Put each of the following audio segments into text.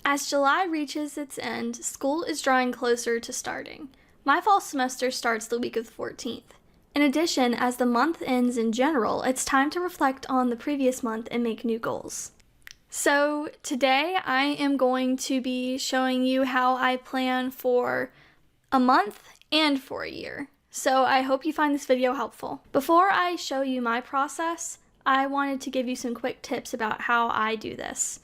As July reaches its end, school is drawing closer to starting. My fall semester starts the week of the 14th. In addition, as the month ends in general, it's time to reflect on the previous month and make new goals. So today I am going to be showing you how I plan for a month and for a year. So I hope you find this video helpful. Before I show you my process, I wanted to give you some quick tips about how I do this.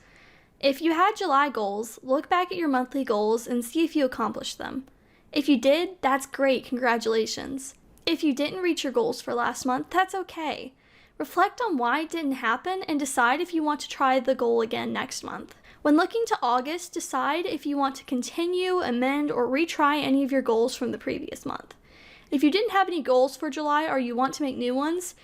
If you had July goals, look back at your monthly goals and see if you accomplished them. If you did, that's great, congratulations. If you didn't reach your goals for last month, that's okay. Reflect on why it didn't happen and decide if you want to try the goal again next month. When looking to August, decide if you want to continue, amend, or retry any of your goals from the previous month. If you didn't have any goals for July or you want to make new ones,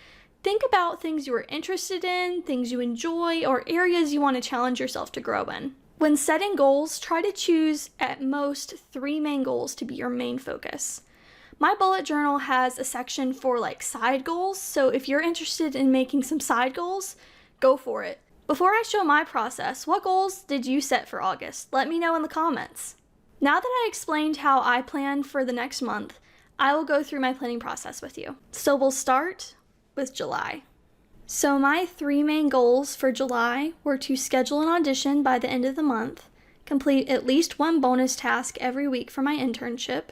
think about things you are interested in, things you enjoy, or areas you want to challenge yourself to grow in. When setting goals, try to choose at most 3 main goals to be your main focus. My bullet journal has a section for side goals, so if you're interested in making some side goals, go for it. Before I show my process, what goals did you set for August? Let me know in the comments. Now that I explained how I plan for the next month, I will go through my planning process with you. So we'll start with July. So my 3 main goals for July were to schedule an audition by the end of the month, complete at least 1 bonus task every week for my internship,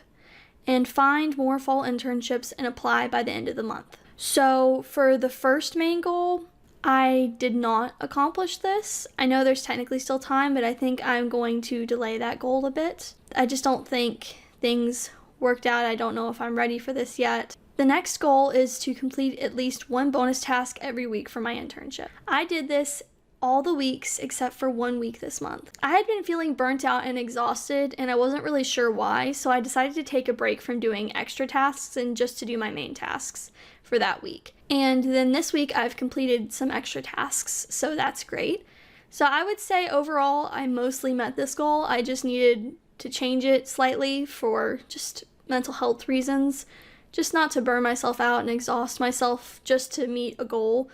and find more fall internships and apply by the end of the month. So for the first main goal, I did not accomplish this. I know there's technically still time, but I think I'm going to delay that goal a bit. I just don't think things worked out. I don't know if I'm ready for this yet. The next goal is to complete at least 1 bonus task every week for my internship. I did this all the weeks except for 1 week this month. I had been feeling burnt out and exhausted, and I wasn't really sure why, so I decided to take a break from doing extra tasks and just to do my main tasks for that week. And then this week I've completed some extra tasks, so that's great. So I would say overall I mostly met this goal. I just needed to change it slightly for just mental health reasons, just not to burn myself out and exhaust myself just to meet a goal.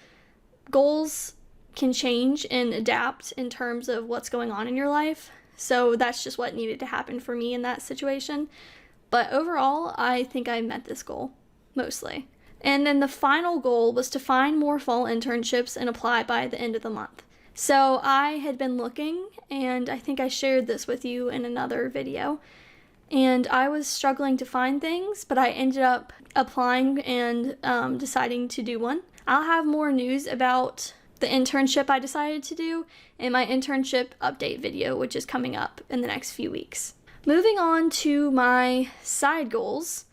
Goals can change and adapt in terms of what's going on in your life. So that's just what needed to happen for me in that situation. But overall, I think I met this goal, mostly. And then the final goal was to find more fall internships and apply by the end of the month. So I had been looking, and I think I shared this with you in another video, and I was struggling to find things, but I ended up applying and deciding to do one. I'll have more news about the internship I decided to do in my internship update video, which is coming up in the next few weeks. Moving on to my side goals,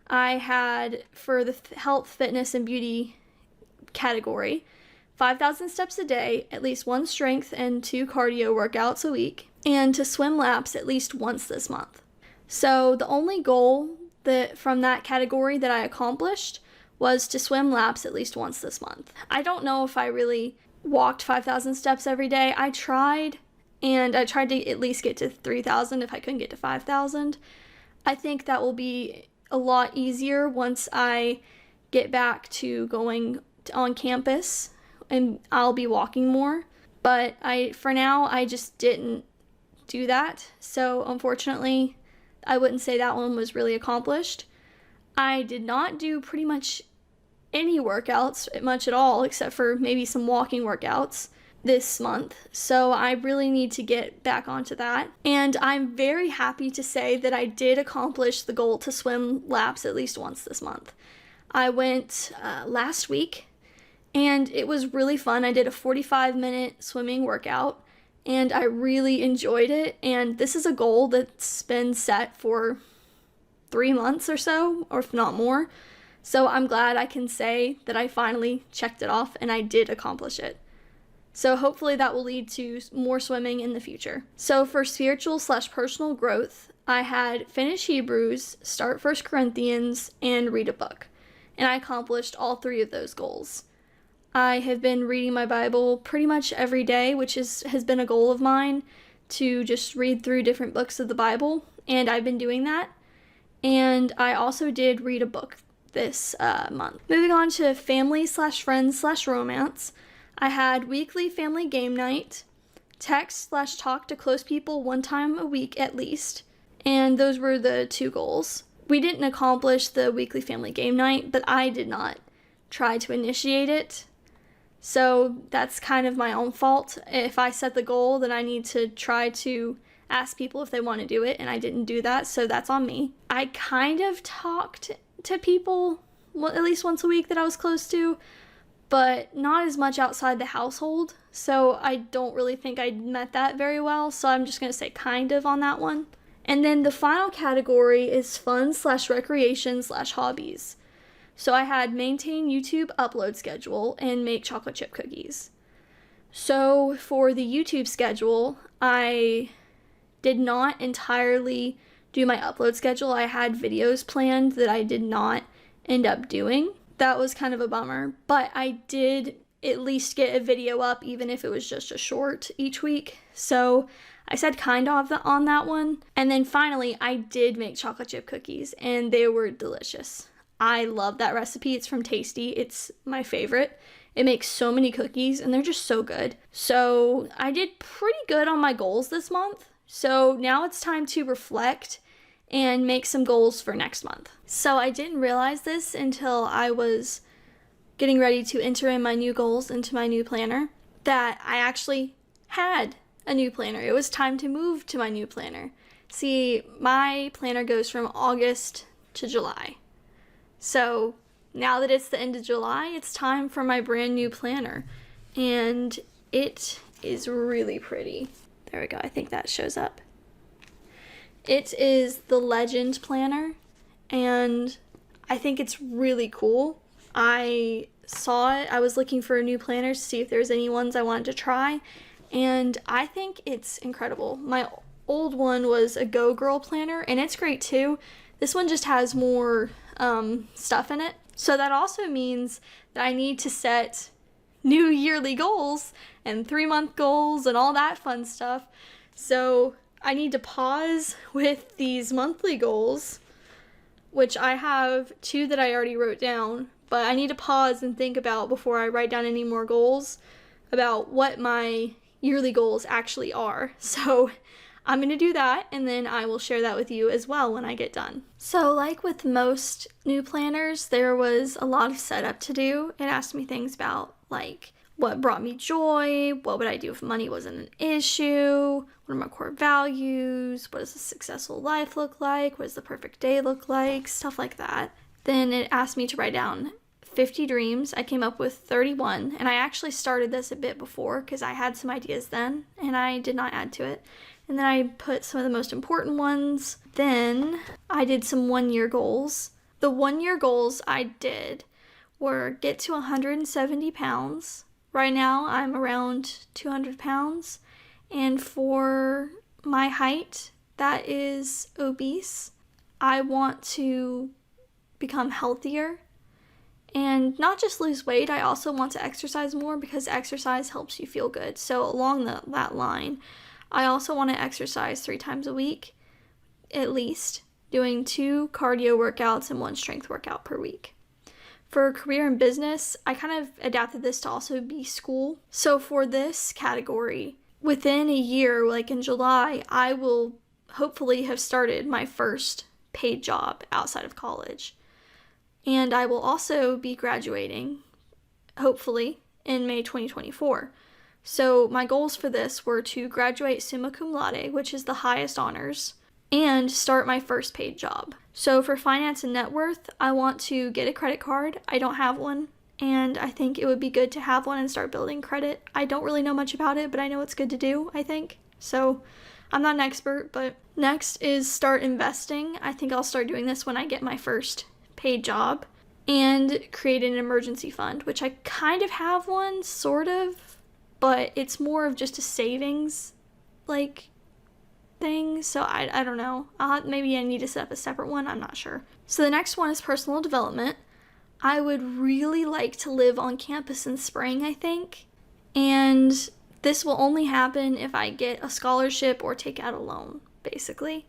I had for the health, fitness, and beauty category, 5,000 steps a day, at least 1 strength and 2 cardio workouts a week, and to swim laps at least once this month. So the only goal from that category that I accomplished was to swim laps at least once this month. I don't know if I really walked 5,000 steps every day. I tried, and I tried to at least get to 3,000 if I couldn't get to 5,000. I think that will be a lot easier once I get back to going on campus, and I'll be walking more. But for now, I just didn't do that. So unfortunately, I wouldn't say that one was really accomplished. I did not do pretty much any workouts, much at all, except for maybe some walking workouts this month. So I really need to get back onto that. And I'm very happy to say that I did accomplish the goal to swim laps at least once this month. I went last week, and it was really fun. I did a 45-minute swimming workout, and I really enjoyed it. And this is a goal that's been set for 3 months or so, or if not more. So I'm glad I can say that I finally checked it off and I did accomplish it. So hopefully that will lead to more swimming in the future. So for spiritual/personal growth, I had finish Hebrews, start 1 Corinthians, and read a book. And I accomplished all 3 of those goals. I have been reading my Bible pretty much every day, which has been a goal of mine, to just read through different books of the Bible, and I've been doing that. And I also did read a book this month. Moving on to family/friends/romance, I had weekly family game night, text/talk to close people 1 time a week at least. And those were the 2 goals. We didn't accomplish the weekly family game night, but I did not try to initiate it. So that's kind of my own fault. If I set the goal, then I need to try to ask people if they want to do it, and I didn't do that, so that's on me. I kind of talked to people at least once a week that I was close to, but not as much outside the household, so I don't really think I met that very well, so I'm just going to say kind of on that one. And then the final category is fun/recreation/hobbies. So I had maintain YouTube upload schedule and make chocolate chip cookies. So for the YouTube schedule, I did not entirely do my upload schedule. I had videos planned that I did not end up doing. That was kind of a bummer, but I did at least get a video up, even if it was just a short each week. So I said kind of on that one. And then finally, I did make chocolate chip cookies, and they were delicious. I love that recipe. It's from Tasty. It's my favorite. It makes so many cookies, and they're just so good. So I did pretty good on my goals this month. So now it's time to reflect and make some goals for next month. So I didn't realize this until I was getting ready to enter in my new goals into my new planner, that I actually had a new planner. It was time to move to my new planner. See, my planner goes from August to July. So now that it's the end of July, it's time for my brand new planner. And it is really pretty. There we go. I think that shows up. It is the Legend planner, and I think it's really cool. I saw it. I was looking for a new planner to see if there's any ones I wanted to try, and I think it's incredible. My old one was a Go Girl planner, and it's great too. This one just has more stuff in it. So that also means that I need to set new yearly goals and 3-month goals and all that fun stuff. So I need to pause with these monthly goals, which I have 2 that I already wrote down, but I need to pause and think about, before I write down any more goals, about what my yearly goals actually are. So I'm going to do that, and then I will share that with you as well when I get done. So like with most new planners, there was a lot of setup to do. It asked me things about like what brought me joy, what would I do if money wasn't an issue, what are my core values, what does a successful life look like, what does the perfect day look like, stuff like that. Then it asked me to write down 50 dreams. I came up with 31, and I actually started this a bit before because I had some ideas then, and I did not add to it. And then I put some of the most important ones. Then I did some 1-year goals. The 1-year goals I did were get to 170 pounds. Right now I'm around 200 pounds. And for my height, that is obese. I want to become healthier and not just lose weight. I also want to exercise more because exercise helps you feel good. So along that line, I also want to exercise 3 times a week, at least, doing 2 cardio workouts and 1 strength workout per week. For career and business, I kind of adapted this to also be school. So for this category, within a year, like in July, I will hopefully have started my first paid job outside of college. And I will also be graduating, hopefully, in May 2024. So my goals for this were to graduate summa cum laude, which is the highest honors, and start my first paid job. So for finance and net worth, I want to get a credit card. I don't have one, and I think it would be good to have one and start building credit. I don't really know much about it, but I know it's good to do, I think. So I'm not an expert, but next is start investing. I think I'll start doing this when I get my first paid job, and create an emergency fund, which I kind of have one, sort of, but it's more of just a savings like thing, so I don't know. Maybe I need to set up a separate one, I'm not sure. So the next one is personal development. I would really like to live on campus in spring, I think, and this will only happen if I get a scholarship or take out a loan, basically.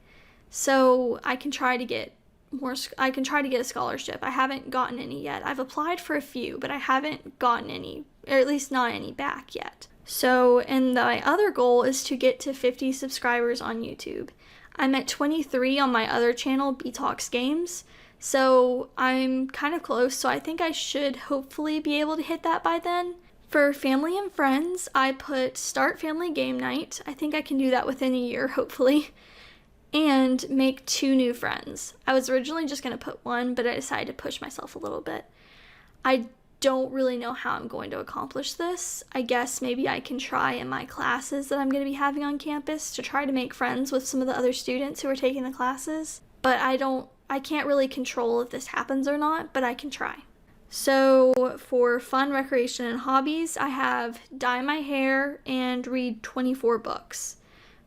So I can try to get a scholarship. I haven't gotten any yet. I've applied for a few, but I haven't gotten any, or at least not any back yet. So, and my other goal is to get to 50 subscribers on YouTube. I'm at 23 on my other channel, B Talks Games, so I'm kind of close, so I think I should hopefully be able to hit that by then. For family and friends, I put start family game night. I think I can do that within a year, hopefully. And make 2 new friends. I was originally just going to put 1, but I decided to push myself a little bit. I don't really know how I'm going to accomplish this. I guess maybe I can try in my classes that I'm going to be having on campus to try to make friends with some of the other students who are taking the classes. But I can't really control if this happens or not, but I can try. So for fun, recreation, and hobbies, I have dye my hair and read 24 books.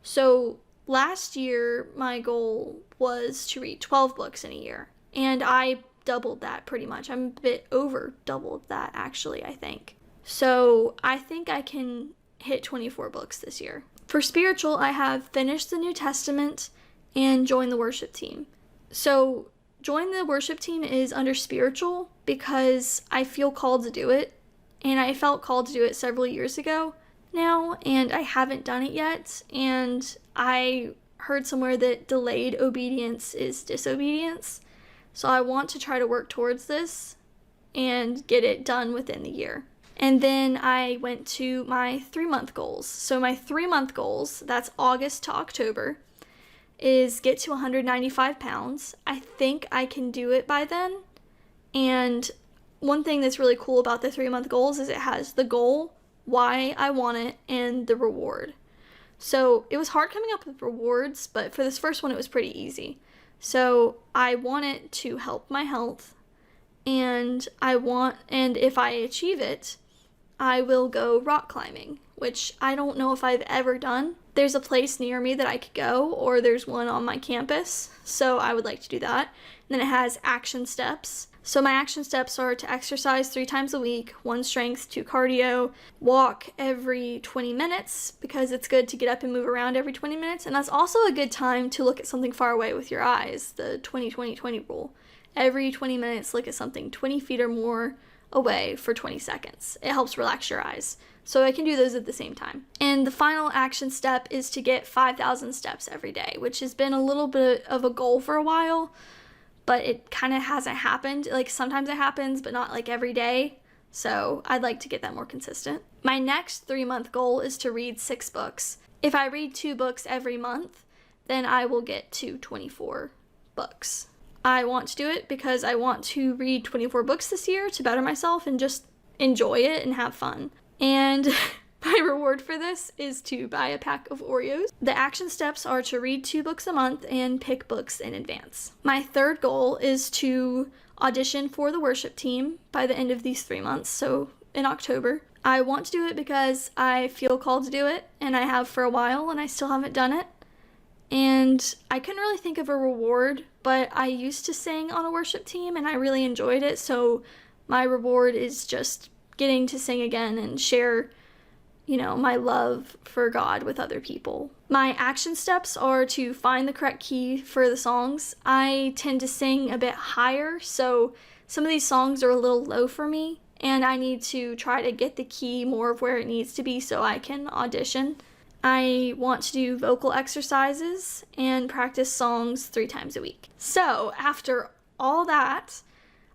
So last year, my goal was to read 12 books in a year, and I doubled that pretty much. I'm a bit over doubled that, actually, I think. So I think I can hit 24 books this year. For spiritual, I have finished the New Testament and joined the worship team. So join the worship team is under spiritual because I feel called to do it, and I felt called to do it several years ago now, and I haven't done it yet, and I heard somewhere that delayed obedience is disobedience, so I want to try to work towards this and get it done within the year. And then I went to my 3-month goals. So my 3-month goals, that's August to October, is get to 195 pounds. I think I can do it by then. And one thing that's really cool about the 3-month goals is it has the goal, why I want it, and the reward. So it was hard coming up with rewards, but for this first one it was pretty easy. So I want it to help my health, and if I achieve it, I will go rock climbing, which I don't know if I've ever done. There's a place near me that I could go, or there's one on my campus, so I would like to do that. And then it has action steps. So my action steps are to exercise 3 times a week, 1 strength, 2 cardio, walk every 20 minutes because it's good to get up and move around every 20 minutes. And that's also a good time to look at something far away with your eyes, the 20-20-20 rule. Every 20 minutes, look at something 20 feet or more away for 20 seconds. It helps relax your eyes. So I can do those at the same time. And the final action step is to get 5,000 steps every day, which has been a little bit of a goal for a while, but it kind of hasn't happened. Like sometimes it happens, but not like every day. So I'd like to get that more consistent. My next 3-month goal is to read 6 books. If I read 2 books every month, then I will get to 24 books. I want to do it because I want to read 24 books this year to better myself and just enjoy it and have fun. And my reward for this is to buy a pack of Oreos. The action steps are to read 2 books a month and pick books in advance. My 3rd goal is to audition for the worship team by the end of these 3 months, so in October. I want to do it because I feel called to do it, and I have for a while, and I still haven't done it. And I couldn't really think of a reward, but I used to sing on a worship team, and I really enjoyed it, so my reward is just getting to sing again and share, my love for God with other people. My action steps are to find the correct key for the songs. I tend to sing a bit higher, so some of these songs are a little low for me, and I need to try to get the key more of where it needs to be so I can audition. I want to do vocal exercises and practice songs 3 times a week. So after all that,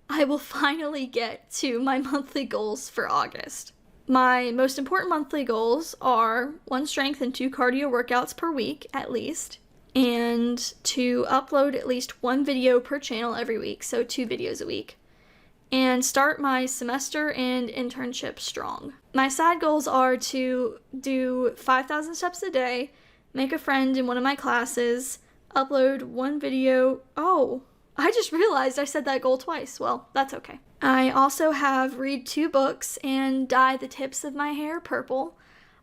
I will finally get to my monthly goals for August. My most important monthly goals are 1 strength and 2 cardio workouts per week, at least, and to upload at least 1 video per channel every week, so 2 videos a week, and start my semester and internship strong. My side goals are to do 5,000 steps a day, make a friend in one of my classes, upload 1 video. Oh, I just realized I said that goal twice. Well, that's okay. I also have read 2 books and dye the tips of my hair purple.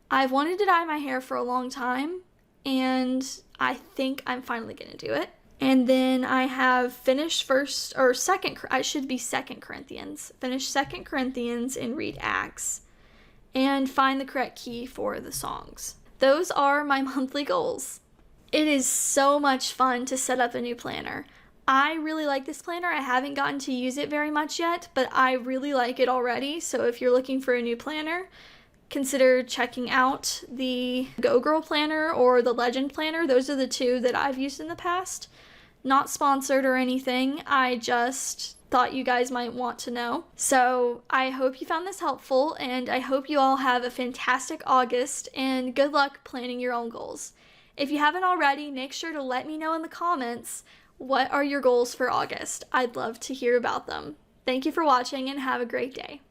I've wanted to dye my hair for a long time, and I think I'm finally going to do it. And then I have finished Second Corinthians. Finish 2 Corinthians and read Acts. And find the correct key for the songs. Those are my monthly goals. It is so much fun to set up a new planner. I really like this planner. I haven't gotten to use it very much yet, but I really like it already. So if you're looking for a new planner, consider checking out the Go Girl Planner or the Legend Planner. Those are the two that I've used in the past. Not sponsored or anything, I just thought you guys might want to know. So I hope you found this helpful, and I hope you all have a fantastic August, and good luck planning your own goals. If you haven't already, make sure to let me know in the comments what are your goals for August. I'd love to hear about them. Thank you for watching and have a great day.